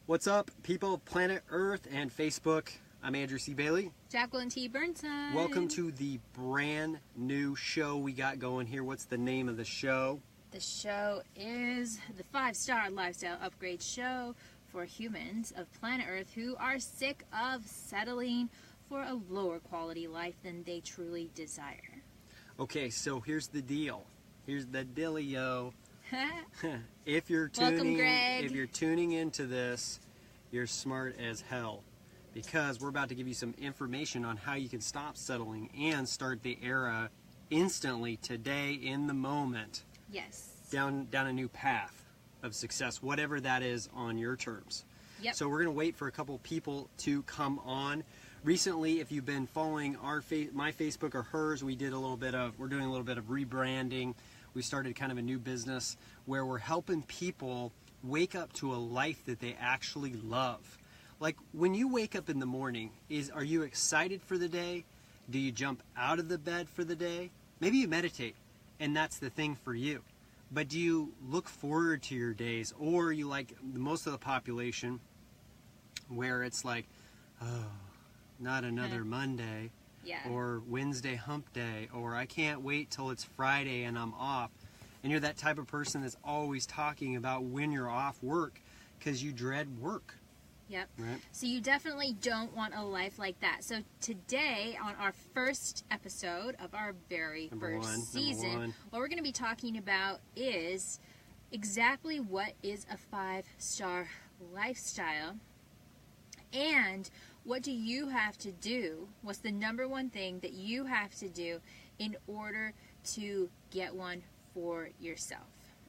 What's up, people of Planet Earth and Facebook? I'm Andrew C. Bailey. Jacqueline T. Burnside. Welcome to the brand new show we got going here. What's the name of the show? The show is the 5-Star Lifestyle Upgrade Show for humans of planet Earth who are sick of settling for a lower quality life than they truly desire. Okay, so here's the deal. Here's the dealio. If Welcome, Greg. If you're tuning into this, you're smart as hell, because we're about to give you some information on how you can stop settling and start the era instantly, today, in the moment. Yes. Down a new path of success, whatever that is on your terms. Yep. So we're going to wait for a couple people to come on. Recently, if you've been following my Facebook or hers, we're doing a little bit of rebranding. We started kind of a new business where we're helping people wake up to a life that they actually love. Like, when you wake up in the morning, are you excited for the day? Do you jump out of the bed for the day? Maybe you meditate, and that's the thing for you. But do you look forward to your days? Or you, like most of the population, where it's like, oh, not another Monday. Yeah. Or Wednesday hump day, or I can't wait till it's Friday and I'm off. And you're that type of person that's always talking about when you're off work because you dread work. Yep. Right? So you definitely don't want a life like that. So today, on our first episode of our very first season, what we're going to be talking about is exactly what is a 5-star lifestyle, and what do you have to do? What's the number one thing that you have to do in order to get one for yourself?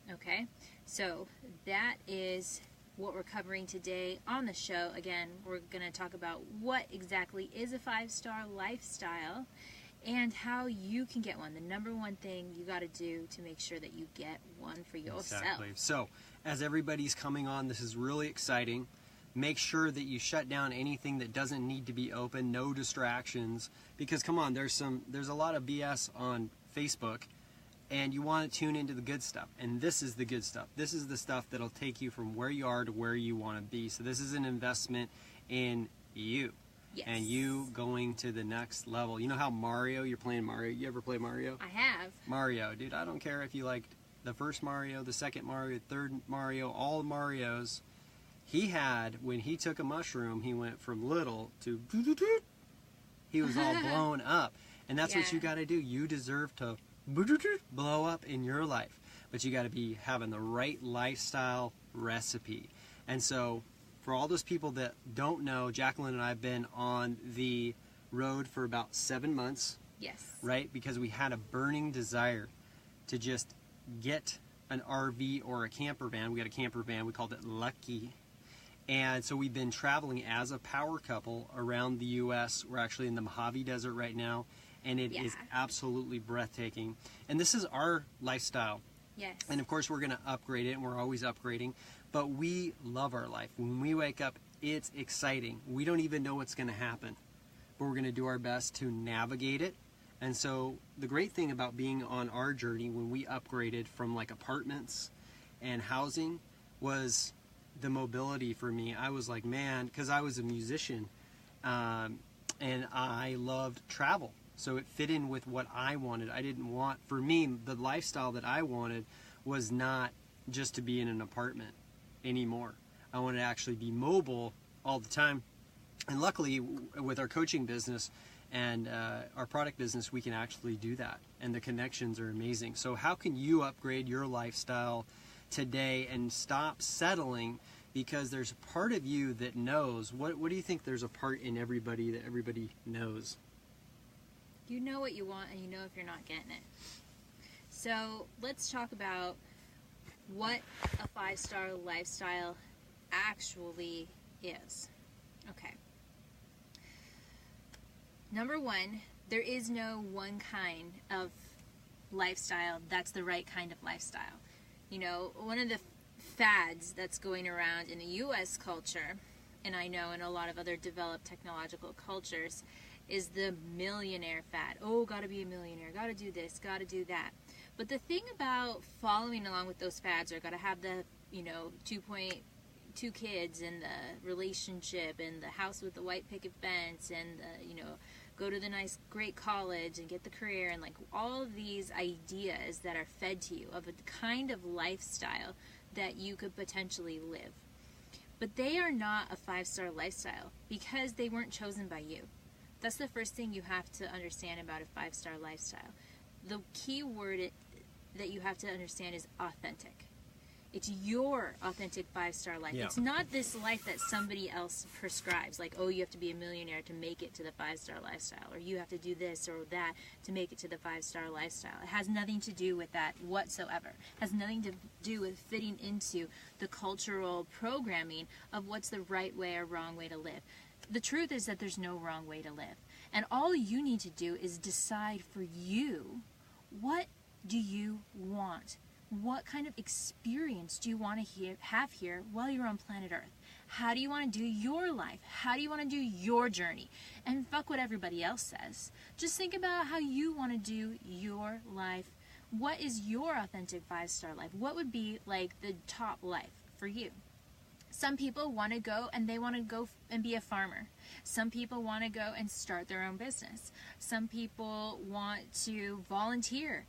Okay? So that is what we're covering today on the show. Again, we're going to talk about what exactly is a 5-star lifestyle and how you can get one. The number one thing you got to do to make sure that you get one for yourself. Exactly. So, as everybody's coming on, this is really exciting. Make sure that you shut down anything that doesn't need to be open, no distractions, because come on, there's a lot of BS on Facebook, and you want to tune into the good stuff, and this is the good stuff. This is the stuff that'll take you from where you are to where you want to be. So this is an investment in you. Yes. And you going to the next level. You know how you're playing Mario? You ever play Mario? I have. Mario, dude, I don't care if you liked the first Mario, the second Mario, the third Mario, all Marios. When he took a mushroom, he went from little to he was all blown up. And that's what you got to do. You deserve to blow up in your life. But you got to be having the right lifestyle recipe. And so, for all those people that don't know, Jacqueline and I have been on the road for about 7 months. Yes. Right? Because we had a burning desire to just get an RV or a camper van. We got a camper van. We called it Lucky. And so we've been traveling as a power couple around the U.S. We're actually in the Mojave Desert right now, and it is absolutely breathtaking. And this is our lifestyle. Yes. And of course, we're going to upgrade it, and we're always upgrading. But we love our life. When we wake up, it's exciting. We don't even know what's going to happen, but we're going to do our best to navigate it. And so the great thing about being on our journey when we upgraded from like apartments and housing was the mobility for me. I was like, man, because I was a musician and I loved travel. So it fit in with what I wanted. For me, the lifestyle that I wanted was not just to be in an apartment anymore. I wanted to actually be mobile all the time. And luckily, with our coaching business and our product business, we can actually do that. And the connections are amazing. So how can you upgrade your lifestyle today and stop settling? Because there's a part of you that knows. What do you think there's a part in everybody that everybody knows? You know what you want, and you know if you're not getting it. So let's talk about what a 5-star lifestyle actually is. Okay. Number one, there is no one kind of lifestyle that's the right kind of lifestyle. You know, one of the fads that's going around in the U.S. culture, and I know in a lot of other developed technological cultures, is the millionaire fad. Oh, gotta be a millionaire, gotta do this, gotta do that. But the thing about following along with those fads, or gotta have the, 2.0 2 kids and the relationship and the house with the white picket fence and the, you know, go to the nice great college and get the career, and like all of these ideas that are fed to you of a kind of lifestyle that you could potentially live. But they are not a 5-star lifestyle because they weren't chosen by you. That's the first thing you have to understand about a 5-star lifestyle. The key word that you have to understand is authentic. It's your authentic 5-star life. Yeah. It's not this life that somebody else prescribes. Like, oh, you have to be a millionaire to make it to the 5-star lifestyle. Or you have to do this or that to make it to the 5-star lifestyle. It has nothing to do with that whatsoever. It has nothing to do with fitting into the cultural programming of what's the right way or wrong way to live. The truth is that there's no wrong way to live. And all you need to do is decide for you, what do you want? What kind of experience do you want to have here while you're on planet Earth? How do you want to do your life? How do you want to do your journey? And fuck what everybody else says. Just think about how you want to do your life. What is your authentic 5-star life? What would be like the top life for you? Some people want to go and they want to go and be a farmer. Some people want to go and start their own business. Some people want to volunteer.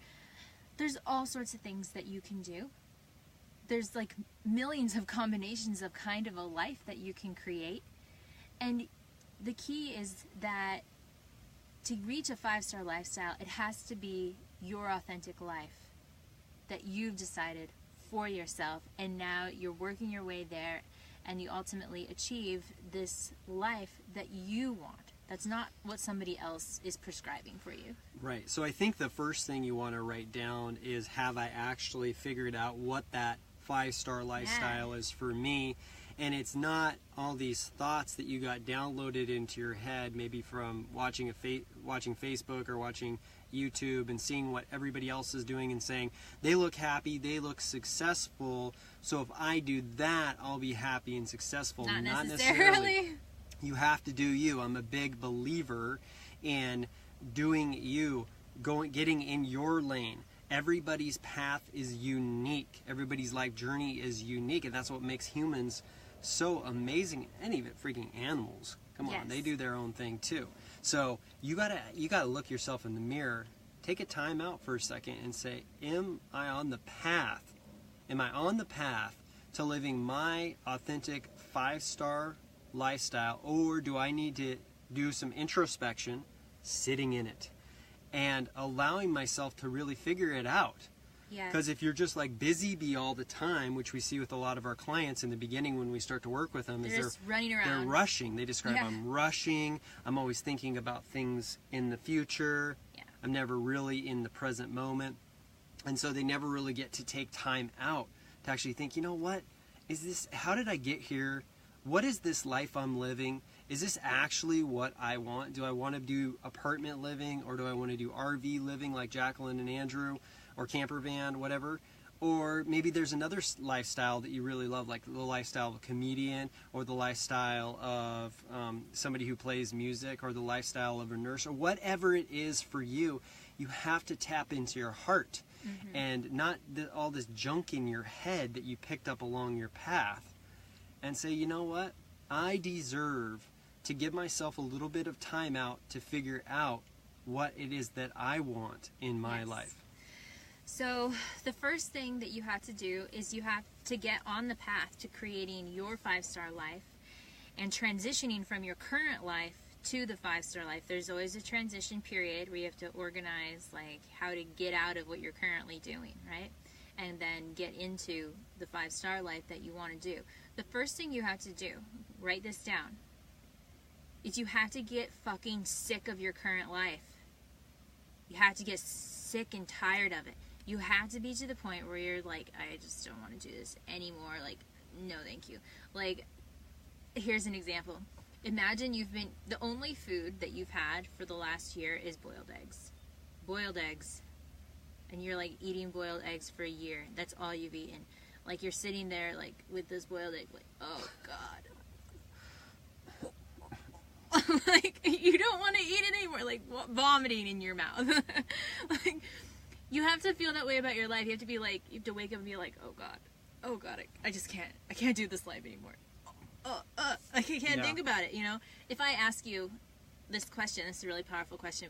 There's all sorts of things that you can do. There's like millions of combinations of kind of a life that you can create. And the key is that to reach a 5-star lifestyle, it has to be your authentic life that you've decided for yourself. And now you're working your way there and you ultimately achieve this life that you want. That's not what somebody else is prescribing for you. Right. So I think the first thing you want to write down is, have I actually figured out what that 5-star lifestyle is for me? And it's not all these thoughts that you got downloaded into your head, maybe from watching Facebook or watching YouTube and seeing what everybody else is doing and saying, they look happy, they look successful, so if I do that, I'll be happy and successful. Not necessarily. You have to do you. I'm a big believer in doing you, getting in your lane. Everybody's path is unique. Everybody's life journey is unique, and that's what makes humans so amazing. And even freaking animals. Come on, they do their own thing too. So you gotta look yourself in the mirror. Take a time out for a second and say, am I on the path? Am I on the path to living my authentic 5-star lifestyle, or do I need to do some introspection, sitting in it, and allowing myself to really figure it out? Because if you're just like busy bee all the time, which we see with a lot of our clients in the beginning when we start to work with them, they're running around. They're rushing. They describe, I'm rushing. I'm always thinking about things in the future. I'm never really in the present moment. And so they never really get to take time out to actually think, you know what? How did I get here? What is this life I'm living? Is this actually what I want? Do I want to do apartment living, or do I want to do RV living like Jacqueline and Andrew, or camper van, whatever? Or maybe there's another lifestyle that you really love, like the lifestyle of a comedian, or the lifestyle of somebody who plays music, or the lifestyle of a nurse, or whatever it is for you. You have to tap into your heart, and not all this junk in your head that you picked up along your path. And say, you know what? I deserve to give myself a little bit of time out to figure out what it is that I want in my life. So the first thing that you have to do is you have to get on the path to creating your 5-star life and transitioning from your current life to the 5-star life. There's always a transition period where you have to organize like how to get out of what you're currently doing, right? And then get into the 5-star life that you want to do. The first thing you have to do, write this down, is you have to get fucking sick of your current life. You have to get sick and tired of it. You have to be to the point where you're like, I just don't want to do this anymore. Like, no thank you. Like, here's an example. Imagine the only food that you've had for the last year is boiled eggs. Boiled eggs. And you're like eating boiled eggs for a year. That's all you've eaten. Like, you're sitting there like with this boiled egg, like, oh God. Like, you don't want to eat it anymore. Like, vomiting in your mouth. Like, you have to feel that way about your life. You have to be like, you have to wake up and be like, oh God, oh God, I just can't do this life anymore. I can't think about it, you know? If I ask you this question, this is a really powerful question.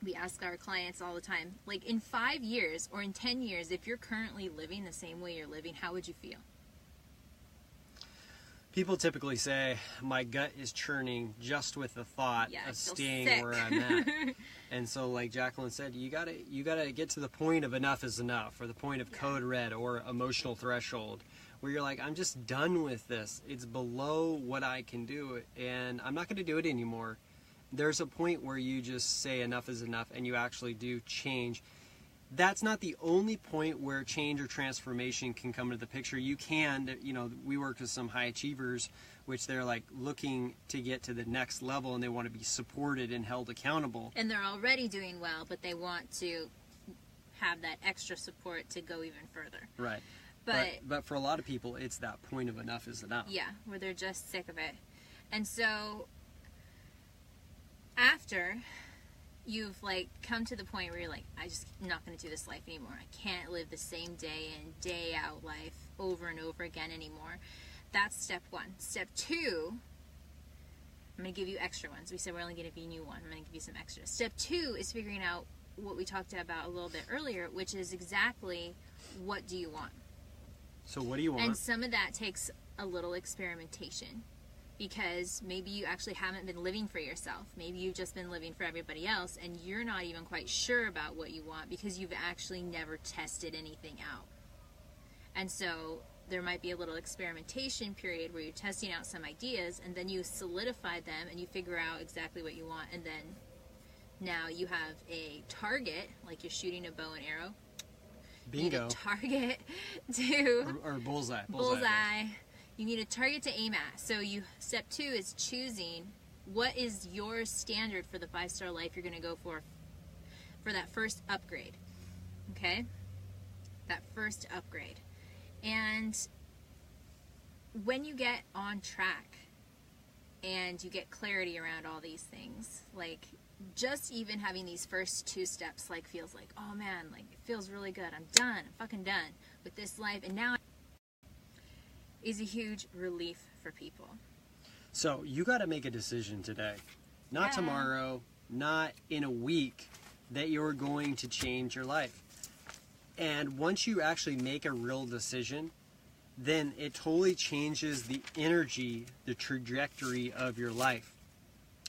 We ask our clients all the time, like in 5 years or in 10 years, if you're currently living the same way you're living, how would you feel? People typically say, my gut is churning just with the thought of staying sick. where I'm at. And so, like Jacqueline said, you gotta get to the point of enough is enough, or the point of code red, or emotional threshold, where you're like, I'm just done with this. It's below what I can do, and I'm not going to do it anymore. There's a point where you just say enough is enough, and you actually do change. That's not the only point where change or transformation can come into the picture. You can, you know, we work with some high achievers, which they're like looking to get to the next level, and they want to be supported and held accountable. And they're already doing well, but they want to have that extra support to go even further. Right. But for a lot of people, it's that point of enough is enough. Yeah, where they're just sick of it. And so after you've like come to the point where you're like, I'm not going to do this life anymore. I can't live the same day in, day out life over and over again anymore. That's step one. Step two, I'm going to give you extra ones. We said we're only going to give you one. I'm going to give you some extras. Step two is figuring out what we talked about a little bit earlier, which is exactly what do you want? So what do you want? And some of that takes a little experimentation, because maybe you actually haven't been living for yourself. Maybe you've just been living for everybody else, and you're not even quite sure about what you want because you've actually never tested anything out. And so there might be a little experimentation period where you're testing out some ideas, and then you solidify them and you figure out exactly what you want, and then now you have a target, like you're shooting a bow and arrow. Bingo. You need a target to... Or bullseye. Bullseye. You need a target to aim at. So step two is choosing what is your standard for the 5-star life you're going to go for that first upgrade. Okay? That first upgrade. And when you get on track and you get clarity around all these things, like just even having these first 2 steps like feels like, oh man, like it feels really good. I'm done. I'm fucking done with this life. And now is a huge relief for people. So you got to make a decision today, not tomorrow, not in a week, that you're going to change your life. And once you actually make a real decision, then it totally changes the energy, the trajectory of your life.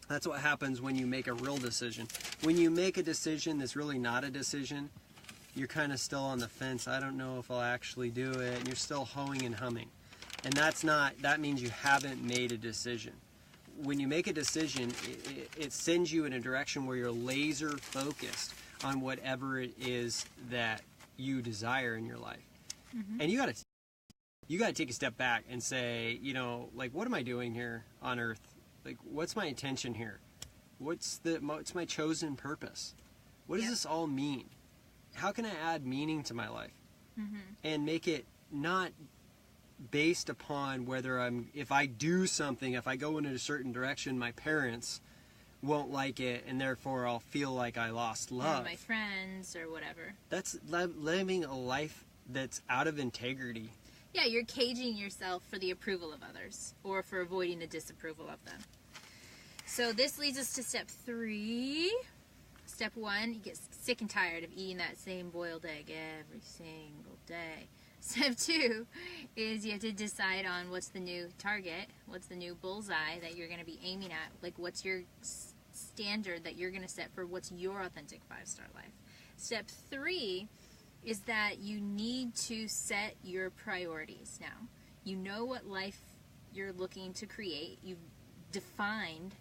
That's what happens when you make a real decision. When you make a decision that's really not a decision, you're kind of still on the fence. I don't know if I'll actually do it. And you're still hoeing and humming. And that means you haven't made a decision. When you make a decision, it sends you in a direction where you're laser focused on whatever it is that you desire in your life. Mm-hmm. And you got to take a step back and say, you know, like, what am I doing here on earth? Like, what's my intention here? What's my chosen purpose? What does this all mean? How can I add meaning to my life? Mm-hmm. And make it not based upon whether if I do something, if I go in a certain direction, my parents won't like it, and therefore I'll feel like I lost love. Or my friends, or whatever. That's living a life that's out of integrity. Yeah, you're caging yourself for the approval of others, or for avoiding the disapproval of them. So this leads us to step 3. Step 1, you get sick and tired of eating that same boiled egg every single day. Step 2 is you have to decide on what's the new target, what's the new bullseye that you're going to be aiming at. Like, what's your standard that you're going to set for what's your authentic 5-star life. Step 3 is that you need to set your priorities now. You know what life you're looking to create. You've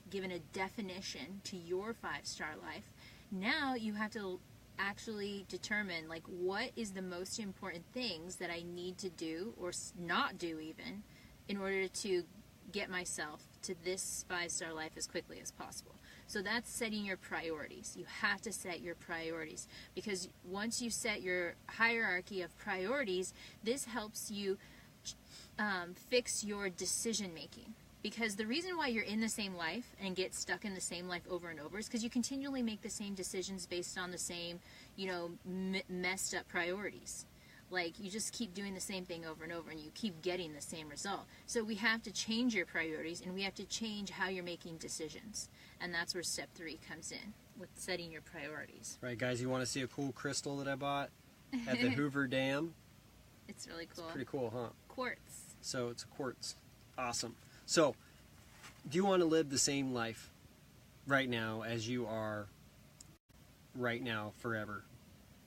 given a definition to your 5-star life. Now you have to actually determine, like, what is the most important things that I need to do, or not do even, in order to get myself to this 5-star life as quickly as possible. So that's setting your priorities. You have to set your priorities, because once you set your hierarchy of priorities, this helps you fix your decision making. Because the reason why you're in the same life and get stuck in the same life over and over is because you continually make the same decisions based on the same, messed up priorities. Like, you just keep doing the same thing over and over, and you keep getting the same result. So we have to change your priorities, and we have to change how you're making decisions. And that's where step 3 comes in, with setting your priorities. Right, guys, you want to see a cool crystal that I bought at the Hoover Dam? It's really cool. It's pretty cool, huh? Quartz. So it's a quartz. Awesome. So, do you want to live the same life right now as you are right now forever?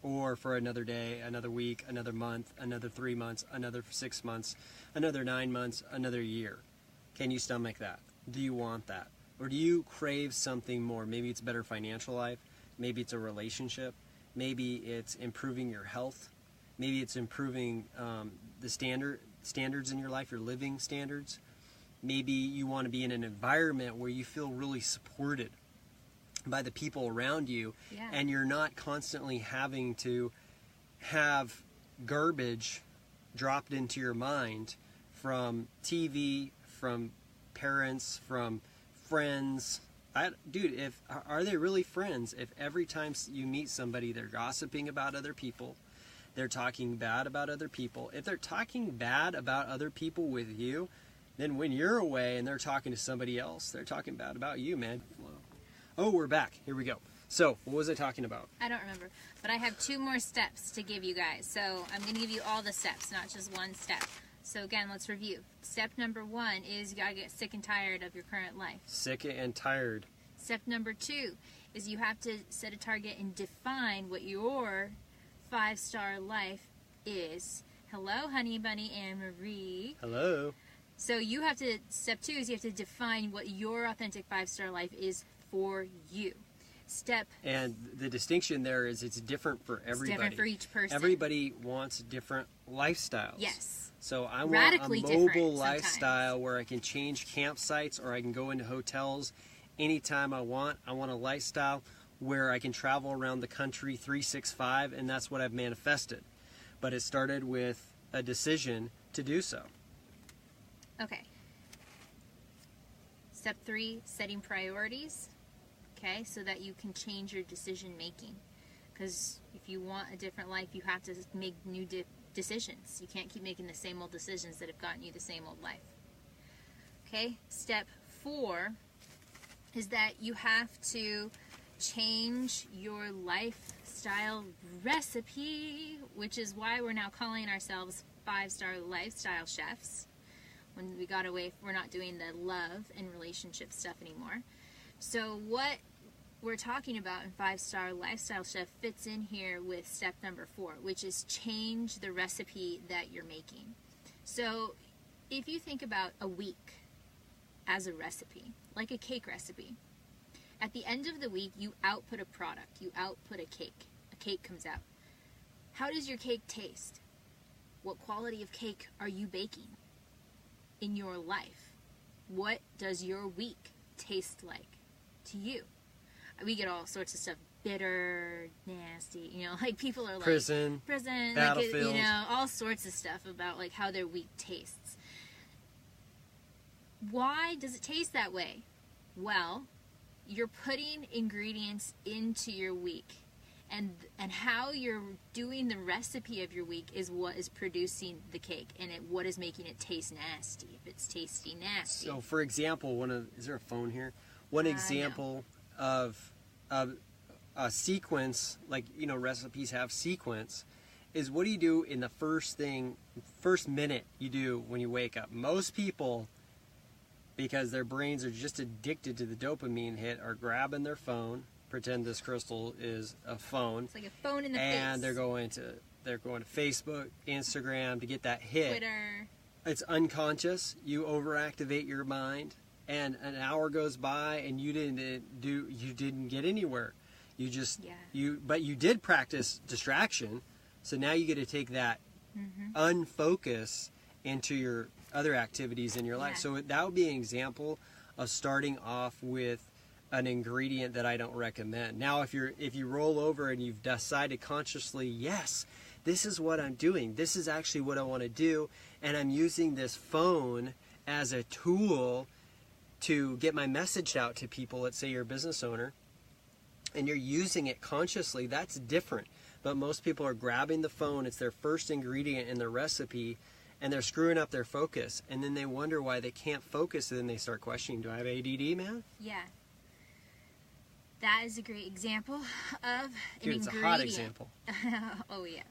Or for another day, another week, another month, another 3 months, another 6 months, another 9 months, another year? Can you stomach that? Do you want that? Or do you crave something more? Maybe it's a better financial life. Maybe it's a relationship. Maybe it's improving your health. Maybe it's improving the standards in your life, your living standards. Maybe you want to be in an environment where you feel really supported by the people around you, and you're not constantly having to have garbage dropped into your mind from TV, from parents, from friends. Dude, are they really friends if every time you meet somebody they're gossiping about other people, they're talking bad about other people? If they're talking bad about other people with you, then when you're away and they're talking to somebody else, they're talking bad about you, man. Oh, we're back. Here we go. So, what was I talking about? I don't remember, but I have 2 more steps to give you guys. So, I'm going to give you all the steps, not just one step. So, again, let's review. Step number 1 is you got to get sick and tired of your current life. Sick and tired. Step number 2 is you have to set a target and define what your 5-star life is. Hello, Honey Bunny and Marie. Hello. So, step 2 is you have to define what your authentic 5-star life is for you. And the distinction there is it's different for everybody. It's different for each person. Everybody wants different lifestyles. Yes. So I Radically want a mobile different lifestyle sometimes. where I can change campsites or I can go into hotels anytime I want. I want a lifestyle where I can travel around the country 365, and that's what I've manifested. But it started with a decision to do so. Okay. Step 3, setting priorities. Okay, so that you can change your decision making. Because if you want a different life, you have to make new decisions. You can't keep making the same old decisions that have gotten you the same old life. Okay, step 4 is that you have to change your lifestyle recipe, which is why we're now calling ourselves 5-star lifestyle chefs. When we got away, we're not doing the love and relationship stuff anymore. So what we're talking about in 5-star lifestyle chef fits in here with step number 4, which is change the recipe that you're making. So if you think about a week as a recipe, like a cake recipe, at the end of the week you output a product, you output a cake comes out. How does your cake taste? What quality of cake are you baking in your life? What does your week taste like to you? We get all sorts of stuff, bitter, nasty, like people are like prison, like, all sorts of stuff about like how their week tastes. Why does it taste that way? Well, you're putting ingredients into your week, and how you're doing the recipe of your week is what is producing the cake, and what is making it taste nasty. If it's tasty nasty. So, for example, is there a phone here? One example of a sequence, like, recipes have sequence, is what do you do in the first minute you do when you wake up? Most people, because their brains are just addicted to the dopamine hit, are grabbing their phone, pretend this crystal is a phone. It's like a phone in the face. And they're going to Facebook, Instagram to get that hit. Twitter. It's unconscious. You overactivate your mind. And an hour goes by, and you didn't get anywhere. But you did practice distraction. So now you get to take that unfocus into your other activities in your life. So that would be an example of starting off with an ingredient that I don't recommend. Now, if you roll over and you've decided consciously, yes, this is what I'm doing. This is actually what I want to do, and I'm using this phone as a tool to get my message out to people. Let's say you're a business owner and you're using it consciously. That's different. But most people are grabbing the phone. It's their first ingredient in their recipe, and they're screwing up their focus. And then they wonder why they can't focus, and then they start questioning, do I have ADD, man? Yeah. That is a great example of Dude, an it's ingredient. a hot example. Oh, yes.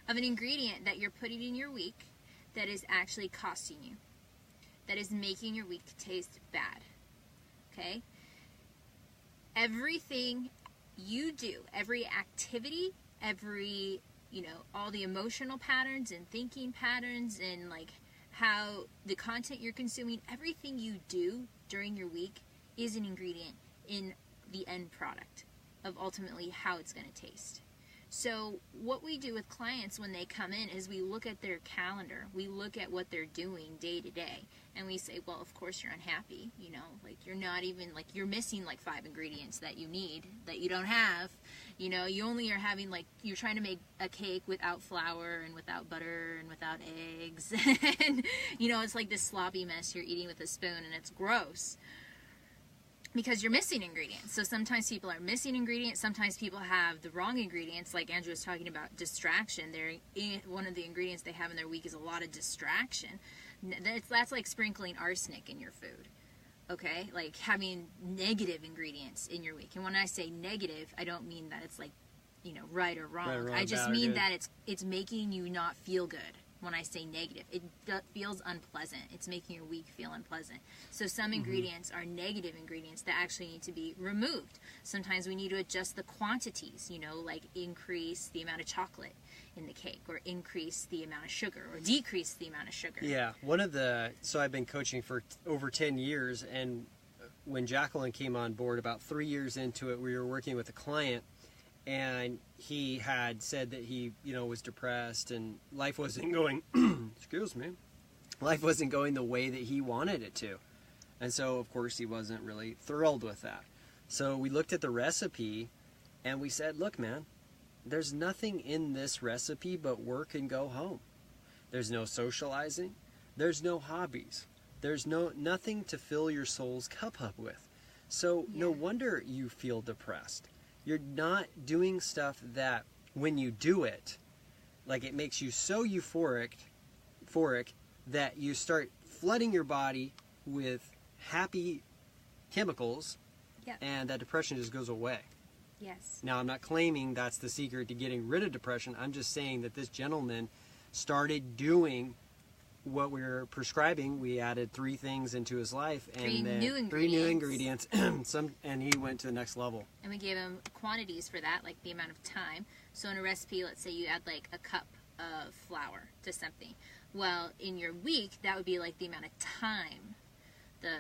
Of an ingredient that you're putting in your week that is actually costing you, that is making your week taste bad. Okay? Everything you do, every activity, every, all the emotional patterns and thinking patterns and like how the content you're consuming, everything you do during your week is an ingredient in the end product of ultimately how it's going to taste. So what we do with clients when they come in is we look at their calendar, we look at what they're doing day to day, and we say, well, of course you're unhappy, like you're not even, like you're missing like 5 ingredients that you need that you don't have, you only are having like, you're trying to make a cake without flour and without butter and without eggs, and it's like this sloppy mess you're eating with a spoon, and it's gross. Because you're missing ingredients. So sometimes people are missing ingredients. Sometimes people have the wrong ingredients. Like Andrew was talking about distraction. One of the ingredients they have in their week is a lot of distraction. That's like sprinkling arsenic in your food. Okay? Like having negative ingredients in your week. And when I say negative, I don't mean that it's like, right or wrong. Right or wrong, I just bad or mean good. that it's making you not feel good. When I say negative, it feels unpleasant. It's making your week feel unpleasant. So some ingredients are negative ingredients that actually need to be removed. Sometimes we need to adjust the quantities, like increase the amount of chocolate in the cake, or increase the amount of sugar, or decrease the amount of sugar. Yeah, so I've been coaching for over 10 years, and when Jacqueline came on board about 3 years into it, we were working with a client, and he had said that he, was depressed and life wasn't going, life wasn't going the way that he wanted it to. And so, of course, he wasn't really thrilled with that. So we looked at the recipe and we said, look, man, there's nothing in this recipe but work and go home. There's no socializing. There's no hobbies. There's nothing to fill your soul's cup up with. So no wonder you feel depressed. You're not doing stuff that when you do it, like it makes you so euphoric that you start flooding your body with happy chemicals, and that depression just goes away. Yes. Now, I'm not claiming that's the secret to getting rid of depression. I'm just saying that this gentleman started doing what we were prescribing. We added 3 things into his life, and three new ingredients. And he went to the next level. And we gave him quantities for that, like the amount of time. So in a recipe, let's say you add like a cup of flour to something. Well, in your week, that would be like the amount of time. The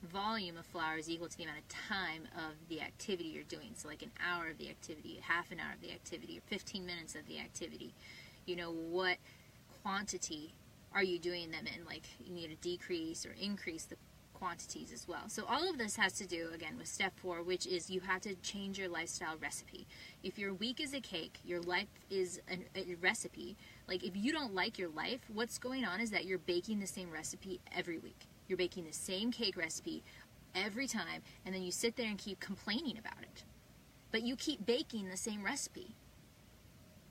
volume of flour is equal to the amount of time of the activity you're doing. So like an hour of the activity, half an hour of the activity, or 15 minutes of the activity. What quantity are you doing them in? Like, you need to decrease or increase the quantities as well. So all of this has to do, again, with step 4, which is you have to change your lifestyle recipe. If your week is a cake, your life is a recipe. Like, if you don't like your life, what's going on is that you're baking the same recipe every week. You're baking the same cake recipe every time, and then you sit there and keep complaining about it. But you keep baking the same recipe.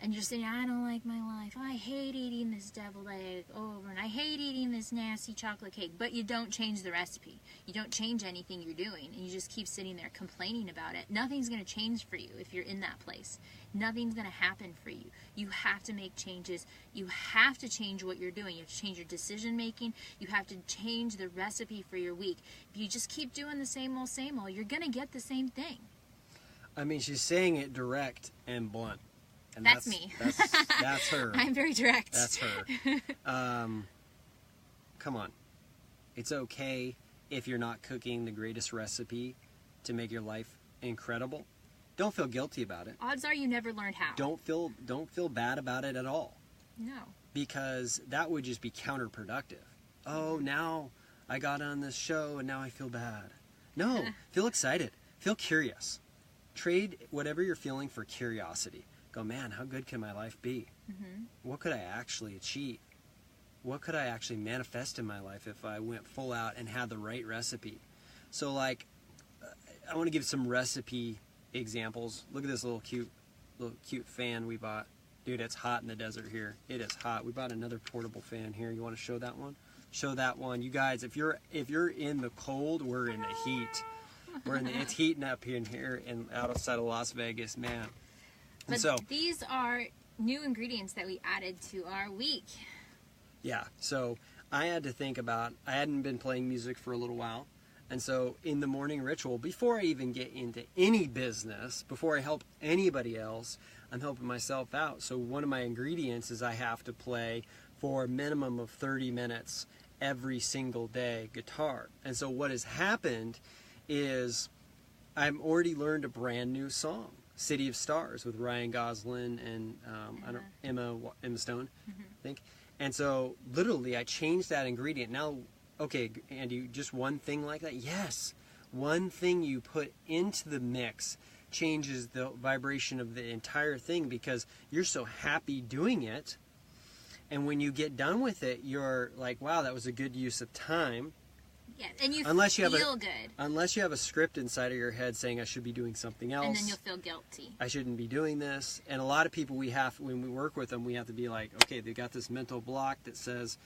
And you're saying, I don't like my life. I hate eating this deviled egg over, and I hate eating this nasty chocolate cake. But you don't change the recipe. You don't change anything you're doing, and you just keep sitting there complaining about it. Nothing's going to change for you if you're in that place. Nothing's going to happen for you. You have to make changes. You have to change what you're doing. You have to change your decision making. You have to change the recipe for your week. If you just keep doing the same old, you're going to get the same thing. I mean, she's saying it direct and blunt. And that's me. That's her. I'm very direct. That's her. Come on. It's okay if you're not cooking the greatest recipe to make your life incredible. Don't feel guilty about it. Odds are you never learned how. Don't feel bad about it at all. No. Because that would just be counterproductive. Oh, now I got on this show and now I feel bad. No. Feel excited. Feel curious. Trade whatever you're feeling for curiosity. Go, man, how good can my life be? Mm-hmm. What could I actually achieve? What could I actually manifest in my life if I went full out and had the right recipe? So, like, I want to give some recipe examples. Look at this little cute little cute fan we bought. Dude, it's hot in the desert here. It is hot. We bought another portable fan here. You want to show that one? Show that one. You guys, if you're in the cold, we're in the heat. It's heating up here and outside of Las Vegas, man. But these are new ingredients that we added to our week. Yeah. So I had to think about. I hadn't been playing music for a little while, and so in the morning ritual, before I even get into any business, before I help anybody else, I'm helping myself out. So one of my ingredients is I have to play for a minimum of 30 minutes every single day guitar. And so what has happened is I've already learned a brand new song, City of Stars, with Ryan Gosling and Emma Stone, I think. And so literally I changed that ingredient. Now, okay, Andy, just one thing like that? Yes. One thing you put into the mix changes the vibration of the entire thing because you're so happy doing it. And when you get done with it, you're like, wow, that was a good use of time. Yeah, and you feel good. Unless you have a script inside of your head saying I should be doing something else. And then you'll feel guilty. I shouldn't be doing this. And a lot of people when we work with them, we have to be like, okay, they got this mental block that says,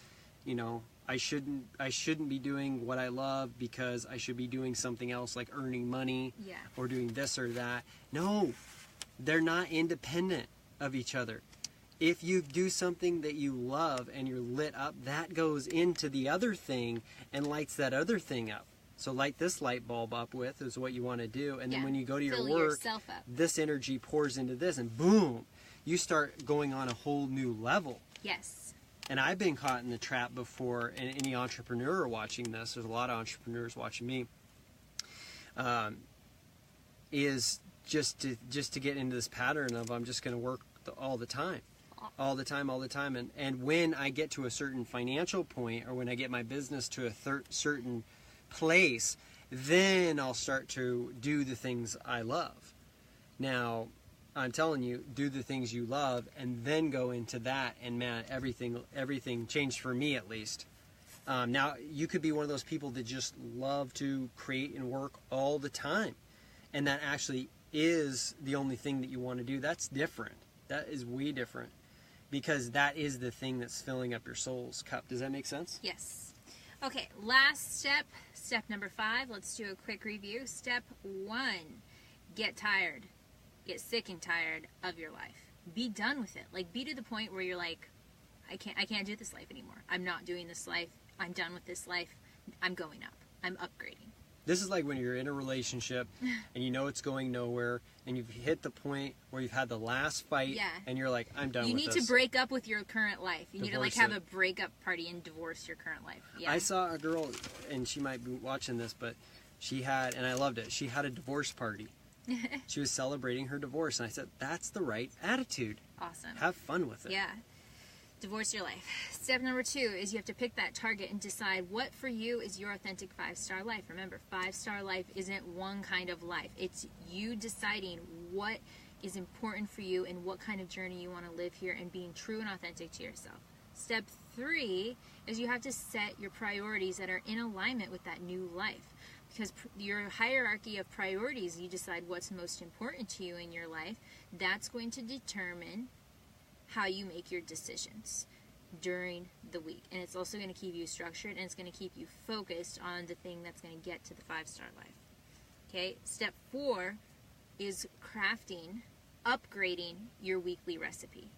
you know, I shouldn't be doing what I love because I should be doing something else like earning money or doing this or that. No, they're not independent of each other. If you do something that you love and you're lit up, that goes into the other thing and lights that other thing up. So light this light bulb up with is what you want to do. And then when you go to your work, this energy pours into this and boom, you start going on a whole new level. Yes. And I've been caught in the trap before, and any entrepreneur watching this, there's a lot of entrepreneurs watching me, is just to get into this pattern of I'm just going to work all the time. All the time. And when I get to a certain financial point or when I get my business to a certain place, then I'll start to do the things I love. Now, I'm telling you, do the things you love and then go into that. And man, everything changed for me at least. Now, you could be one of those people that just love to create and work all the time. And that actually is the only thing that you want to do. That's different. That is way different. Because that is the thing that's filling up your soul's cup. Does that make sense? Yes. Okay, last step number 5. Let's do a quick review. Step 1, get tired. Get sick and tired of your life. Be done with it. Like, be to the point where you're like, I can't do this life anymore. I'm not doing this life. I'm done with this life. I'm going up. I'm upgrading. This is like when you're in a relationship and you know it's going nowhere and you've hit the point where you've had the last fight and you're like, I'm done with this. You need to break up with your current life. You need to like have a breakup party and divorce your current life. Yeah. I saw a girl, and she might be watching this, but she had, and I loved it, she had a divorce party. She was celebrating her divorce, and I said, that's the right attitude. Awesome. Have fun with it. Yeah. Divorce your life. Step number 2 is you have to pick that target and decide what for you is your authentic 5-star life. Remember, 5-star life isn't one kind of life. It's you deciding what is important for you and what kind of journey you want to live here and being true and authentic to yourself. Step 3 is you have to set your priorities that are in alignment with that new life. Because your hierarchy of priorities, you decide what's most important to you in your life. That's going to determine how you make your decisions during the week. And it's also going to keep you structured and it's going to keep you focused on the thing that's going to get to the 5-star life. Okay, step 4 is upgrading your weekly recipe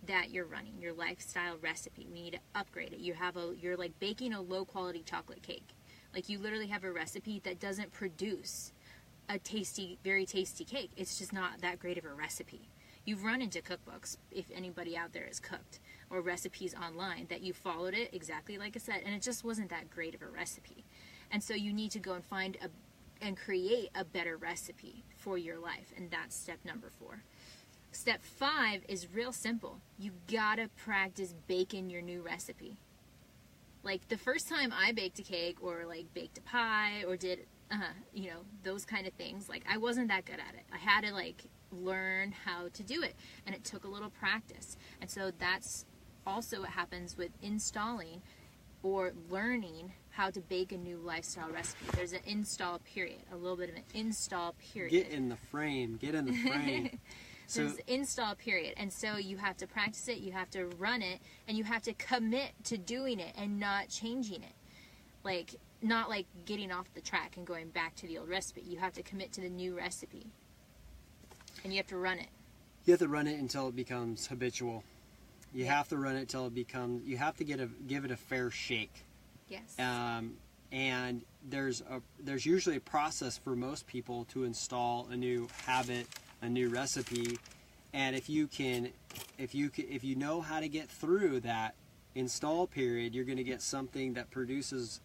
that you're running, your lifestyle recipe. We need to upgrade it. You're like baking a low quality chocolate cake. Like you literally have a recipe that doesn't produce a tasty, very tasty cake. It's just not that great of a recipe. You've run into cookbooks, if anybody out there has cooked, or recipes online that you followed it exactly like I said, and it just wasn't that great of a recipe. And so you need to go and find and create a better recipe for your life, and that's step number 4. Step 5 is real simple. You gotta practice baking your new recipe. Like the first time I baked a cake or like baked a pie or did, those kind of things, like I wasn't that good at it. I had to like learn how to do it, and it took a little practice. And so that's also what happens with installing or learning how to bake a new lifestyle recipe. There's an install period, a little bit of an install period. Get in the frame. So there's the install period. And so you have to practice it, you have to run it, and you have to commit to doing it and not changing it. Like, not like getting off the track and going back to the old recipe. You have to commit to the new recipe. And you have to run it. You have to run it until it becomes habitual. You have to run it till it becomes, you have to give it a fair shake. Yes. And there's usually a process for most people to install a new habit, a new recipe, and if you know how to get through that install period, you're going to get something that produces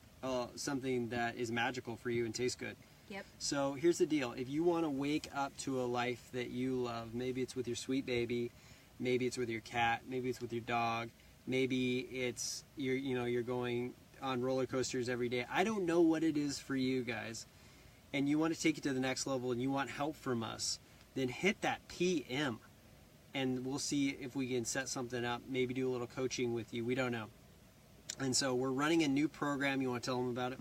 something that is magical for you and tastes good. Yep. So here's the deal: if you want to wake up to a life that you love, maybe it's with your sweet baby, maybe it's with your cat, maybe it's with your dog, maybe it's you're going on roller coasters every day. I don't know what it is for you guys, and you want to take it to the next level and you want help from us, then hit that PM and we'll see if we can set something up, maybe do a little coaching with you. We don't know. And so we're running a new program. You want to tell them about it?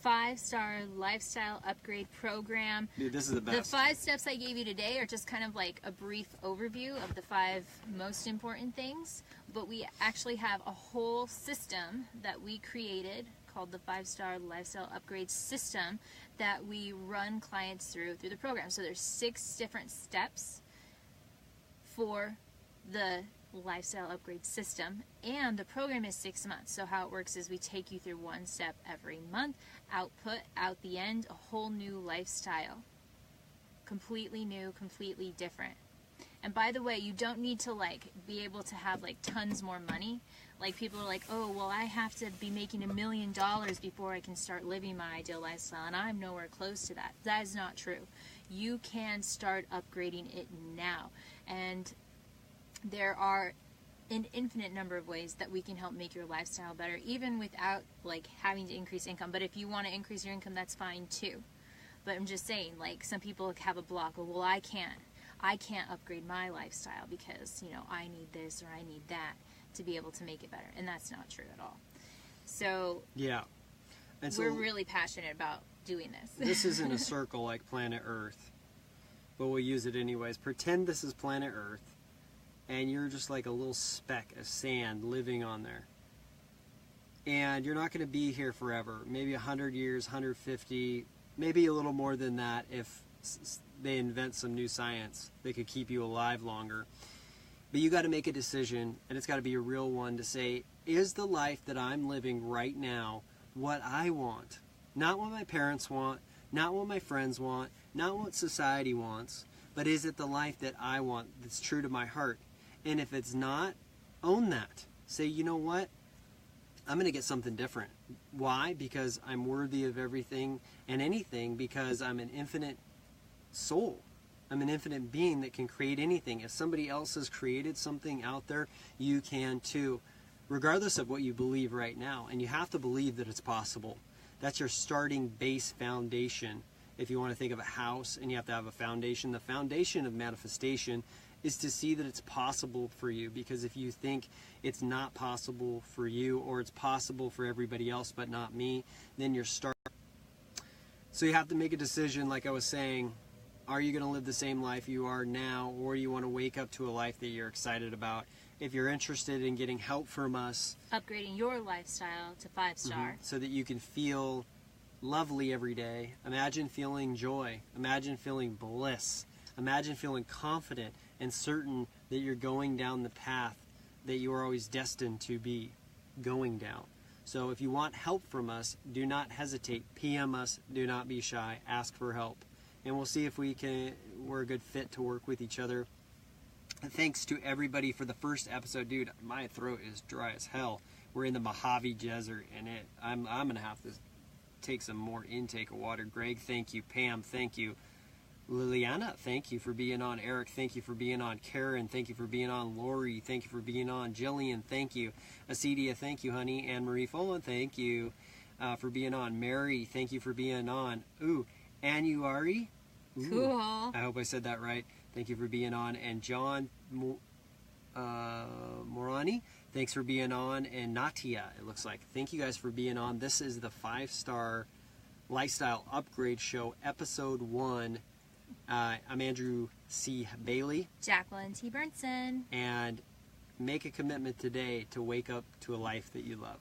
5-star lifestyle upgrade program. Dude, this is the best. The 5 steps I gave you today are just kind of like a brief overview of the 5 most important things, but we actually have a whole system that we created called the 5-star lifestyle upgrade system that we run clients through the program. So there's 6 different steps for the lifestyle upgrade system, and the program is 6 months. So how it works is we take you through 1 step every month, output out the end, a whole new lifestyle, completely new, completely different. And by the way, you don't need to like be able to have like tons more money. Like people are like, oh well, I have to be making $1 million before I can start living my ideal lifestyle, and I'm nowhere close to that. That is not true. You can start upgrading it now, and there are an infinite number of ways that we can help make your lifestyle better, even without like having to increase income. But if you want to increase your income, that's fine too. But I'm just saying, like, some people have a block of, well, I can't upgrade my lifestyle because, I need this or I need that to be able to make it better. And that's not true at all. So yeah, and so we're really passionate about doing this. This isn't a circle like planet Earth, but we'll use it anyways. Pretend this is planet Earth, and you're just like a little speck of sand living on there. And you're not going to be here forever. Maybe 100 years, 150, maybe a little more than that if they invent some new science that could keep you alive longer. But you got to make a decision, and it's got to be a real one, to say, is the life that I'm living right now what I want? Not what my parents want, not what my friends want, not what society wants, but is it the life that I want that's true to my heart? And if it's not, own that. Say, you know what? I'm going to get something different. Why? Because I'm worthy of everything and anything, because I'm an infinite soul. I'm an infinite being that can create anything. If somebody else has created something out there, you can too, regardless of what you believe right now. And you have to believe that it's possible. That's your starting base foundation. If you want to think of a house and you have to have a foundation, the foundation of manifestation is to see that it's possible for you. Because if you think it's not possible for you, or it's possible for everybody else but not me, then you're starting. So you have to make a decision, like I was saying. Are you going to live the same life you are now, or you want to wake up to a life that you're excited about? If you're interested in getting help from us, upgrading your lifestyle to 5-star, so that you can feel lovely every day. Imagine feeling joy. Imagine feeling bliss. Imagine feeling confident and certain that you're going down the path that you are always destined to be going down. So if you want help from us, do not hesitate. PM us. Do not be shy. Ask for help. And we'll see if we're a good fit to work with each other. And thanks to everybody for the first episode. Dude, my throat is dry as hell. We're in the Mojave Desert, and I'm going to have to take some more intake of water. Greg, thank you. Pam, thank you. Liliana, thank you for being on. Eric, thank you for being on. Karen, thank you for being on. Lori, thank you for being on. Jillian, thank you. Acedia, thank you, honey. Anne-Marie Follin, thank you for being on. Mary, thank you for being on. Ooh, Anuari. Cool. I hope I said that right. Thank you for being on. And John Morani, thanks for being on. And Natia, it looks like. Thank you guys for being on. This is the 5-Star Lifestyle Upgrade Show, Episode 1. I'm Andrew C. Bailey. Jacqueline T. Burnson. And make a commitment today to wake up to a life that you love.